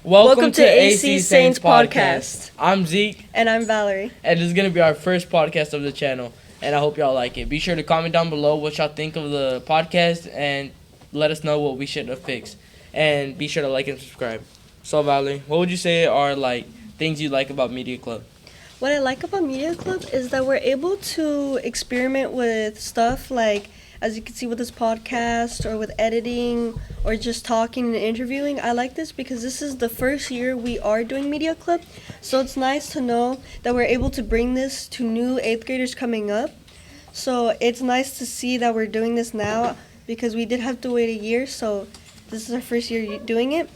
Welcome to AC Saints Podcast. I'm Zeke, And I'm Valerie. and this is going to be our first podcast of the channel, and I hope y'all like it. Be sure to comment down below what y'all think of the podcast, and let us know what we should have fixed. And be sure to like and subscribe. So, Valerie, what would you say are, things you like about Media Club? What I like about Media Club is that we're able to experiment with stuff like, as you can see with this podcast or with editing or just talking and interviewing. I like this because this is the first year we are doing Media Club. So it's nice to know that we're able to bring this to new 8th graders coming up. So it's nice to see that we're doing this now because we did have to wait a year. So this is our first year doing it.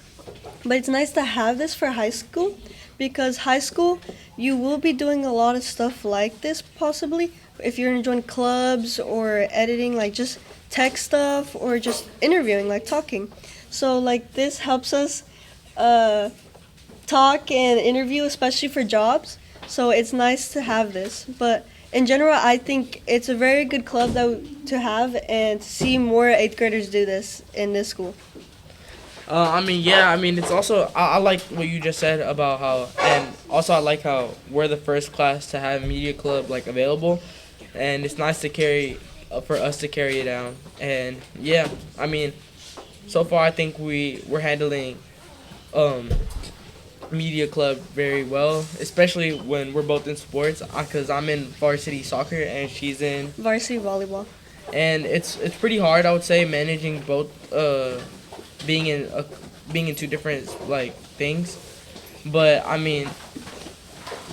But it's nice to have this for high school because high school, you will be doing a lot of stuff like this possibly. If you're going to join clubs or editing, like just tech stuff or just interviewing, like talking. So like this helps us talk and interview, especially for jobs. So it's nice to have this. But in general, I think it's a very good club to have and to see more 8th graders do this in this school. It's also, I like what you just said about how, and also I like how we're the first class to have Media Club, available, and it's nice to for us to carry it down, and so far I think we're handling, Media Club very well, especially when we're both in sports, because I'm in varsity soccer and she's in, Varsity volleyball. and it's pretty hard, I would say, managing both, being in two different things, but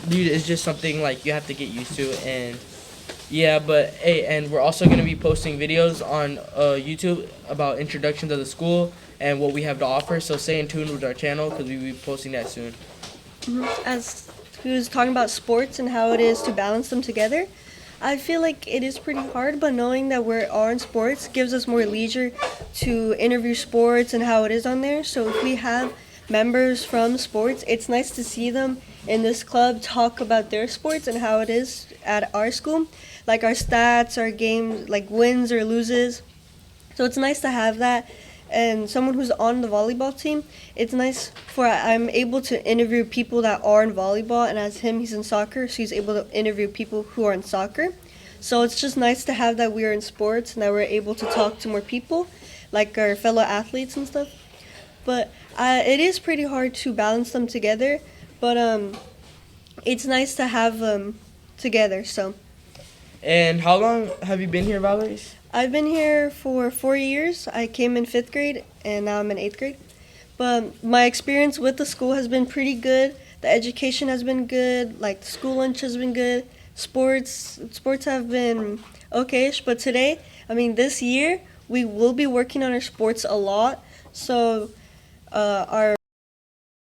dude, it's just something you have to get used to, and but hey, and we're also gonna be posting videos on YouTube about introduction to the school and what we have to offer. So stay in tune with our channel because we'll be posting that soon. As he was talking about sports and how it is to balance them together, I feel like it is pretty hard, but knowing that we are in sports gives us more leisure to interview sports and how it is on there. So if we have members from sports, it's nice to see them in this club talk about their sports and how it is at our school, like our stats, our games, like wins or loses. So it's nice to have that. And someone who's on the volleyball team, it's nice I'm able to interview people that are in volleyball, and as he's in soccer, so he's able to interview people who are in soccer. So it's just nice to have that we are in sports and that we're able to talk to more people, like our fellow athletes and stuff. But it is pretty hard to balance them together, but it's nice to have them together. So. And how long have you been here, Valerie? I've been here for 4 years. I came in 5th grade and now I'm in 8th grade. But my experience with the school has been pretty good. The education has been good. Like the school lunch has been good. Sports have been okayish. But today, this year, we will be working on our sports a lot. So our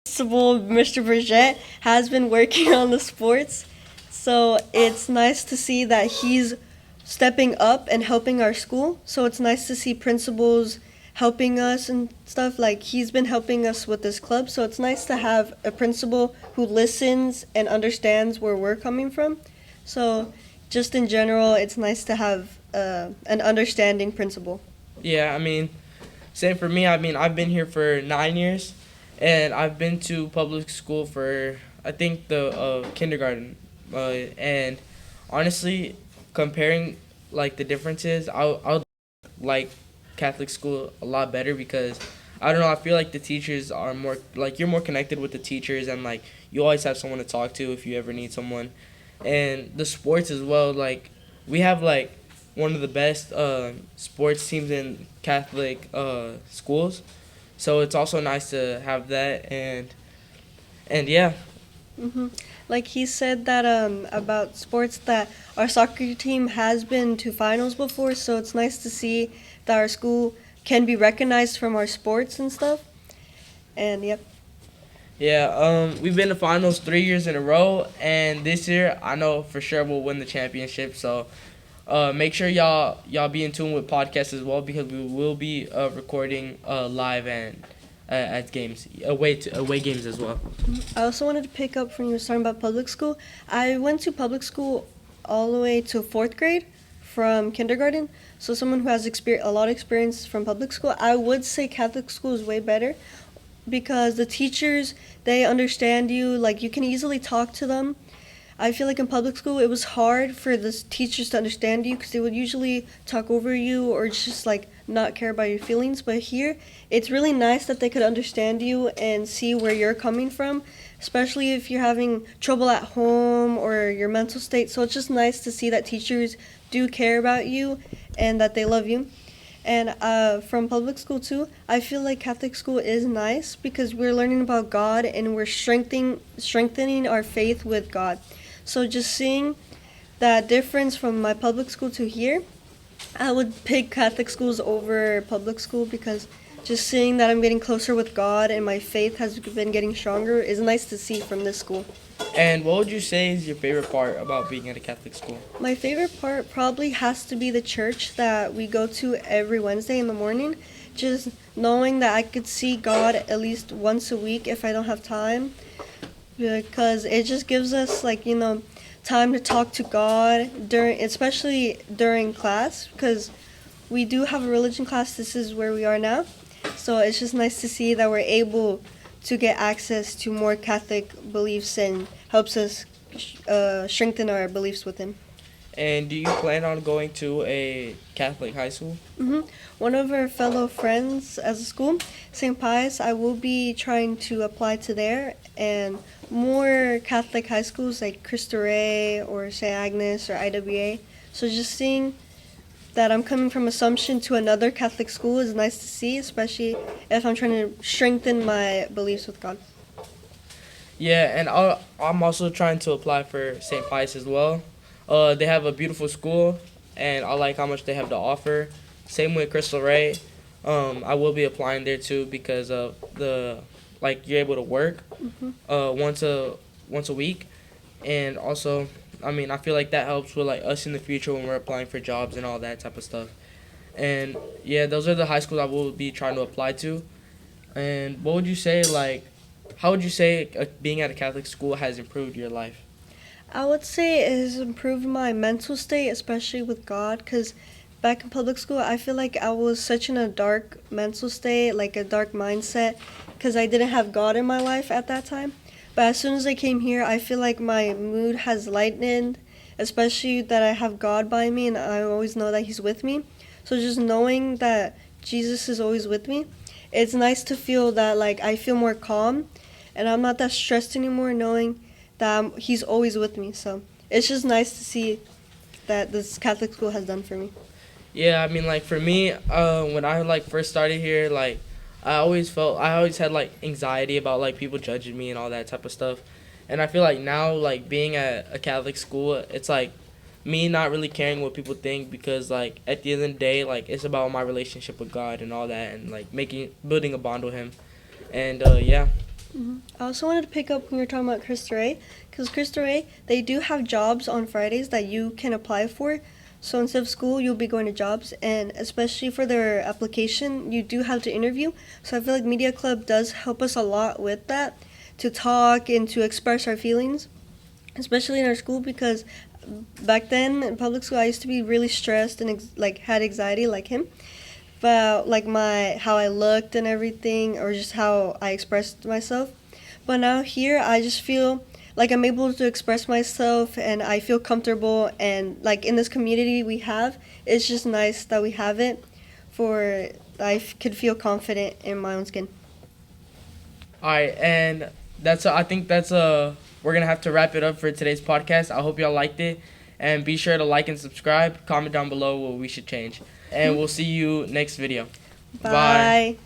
principal, Mr. Burgett, has been working on the sports. So it's nice to see that he's stepping up and helping our school. So it's nice to see principals helping us and stuff. Like he's been helping us with this club. So it's nice to have a principal who listens and understands where we're coming from. So just in general, it's nice to have an understanding principal. Yeah, same for me. I've been here for 9 years, and I've been to public school for, I think, the kindergarten. And honestly, comparing the differences, I would like Catholic school a lot better because I don't know, I feel like the teachers are more you're more connected with the teachers, and you always have someone to talk to if you ever need someone. And the sports as well, we have one of the best sports teams in Catholic schools, so it's also nice to have that, and yeah. hmm Like he said that about sports, that our soccer team has been to finals before, so it's nice to see that our school can be recognized from our sports and stuff. And yep. Yeah, we've been to finals 3 years in a row, and this year I know for sure we'll win the championship. So make sure y'all be in tune with podcasts as well, because we will be recording live and at games, away games as well. I also wanted to pick up from you was talking about public school. I went to public school all the way to 4th grade from kindergarten. So someone who has a lot of experience from public school, I would say Catholic school is way better. because the teachers, they understand you, like you can easily talk to them. I feel like in public school it was hard for the teachers to understand you because they would usually talk over you or just like not care about your feelings. But here, it's really nice that they could understand you and see where you're coming from, especially if you're having trouble at home or your mental state. So it's just nice to see that teachers do care about you and that they love you. And from public school too, I feel like Catholic school is nice because we're learning about God and we're strengthening our faith with God. So just seeing that difference from my public school to here, I would pick Catholic schools over public school because just seeing that I'm getting closer with God and my faith has been getting stronger is nice to see from this school. And what would you say is your favorite part about being at a Catholic school? My favorite part probably has to be the church that we go to every Wednesday in the morning. Just knowing that I could see God at least once a week if I don't have time, because it just gives us time to talk to God especially during class, because we do have a religion class. This is where we are now, so it's just nice to see that we're able to get access to more Catholic beliefs and helps us strengthen our beliefs within. And do you plan on going to a Catholic high school? One of our fellow friends as a school, St. Pius, I will be trying to apply to there, and more Catholic high schools like Cristo Rey or St. Agnes or IWA. So just seeing that I'm coming from Assumption to another Catholic school is nice to see, especially if I'm trying to strengthen my beliefs with God. Yeah, and I'm also trying to apply for St. Pius as well. They have a beautiful school, and I like how much they have to offer. Same with Crystal Ray. I will be applying there too because of you're able to work once a week, and also I feel like that helps with like us in the future when we're applying for jobs and all that type of stuff. And yeah, those are the high schools I will be trying to apply to. And what would you say how would you say being at a Catholic school has improved your life? I would say it has improved my mental state, especially with God, because back in public school, I feel like I was such in a dark mental state, like a dark mindset, because I didn't have God in my life at that time. But as soon as I came here, I feel like my mood has lightened, especially that I have God by me and I always know that He's with me. So just knowing that Jesus is always with me, it's nice to feel that I feel more calm and I'm not that stressed anymore knowing that He's always with me. So it's just nice to see that this Catholic school has done for me. Yeah, for me, when I first started here, I always had anxiety about people judging me and all that type of stuff. And I feel like now being at a Catholic school, it's me not really caring what people think because at the end of the day it's about my relationship with God and all that and building a bond with Him. And yeah. I also wanted to pick up when you were talking about Cristo Rey, because Cristo Rey, they do have jobs on Fridays that you can apply for. So instead of school, you'll be going to jobs, and especially for their application, you do have to interview. So I feel like Media Club does help us a lot with that, to talk and to express our feelings, especially in our school, because back then in public school, I used to be really stressed and had anxiety like him. About how I looked and everything, or just how I expressed myself. But now here, I just feel like I'm able to express myself and I feel comfortable, and in this community we have, it's just nice that we have it I could feel confident in my own skin. All right, and I think we're gonna have to wrap it up for today's podcast. I hope y'all liked it, and be sure to like and subscribe. Comment down below what we should change, and we'll see you next video. Bye.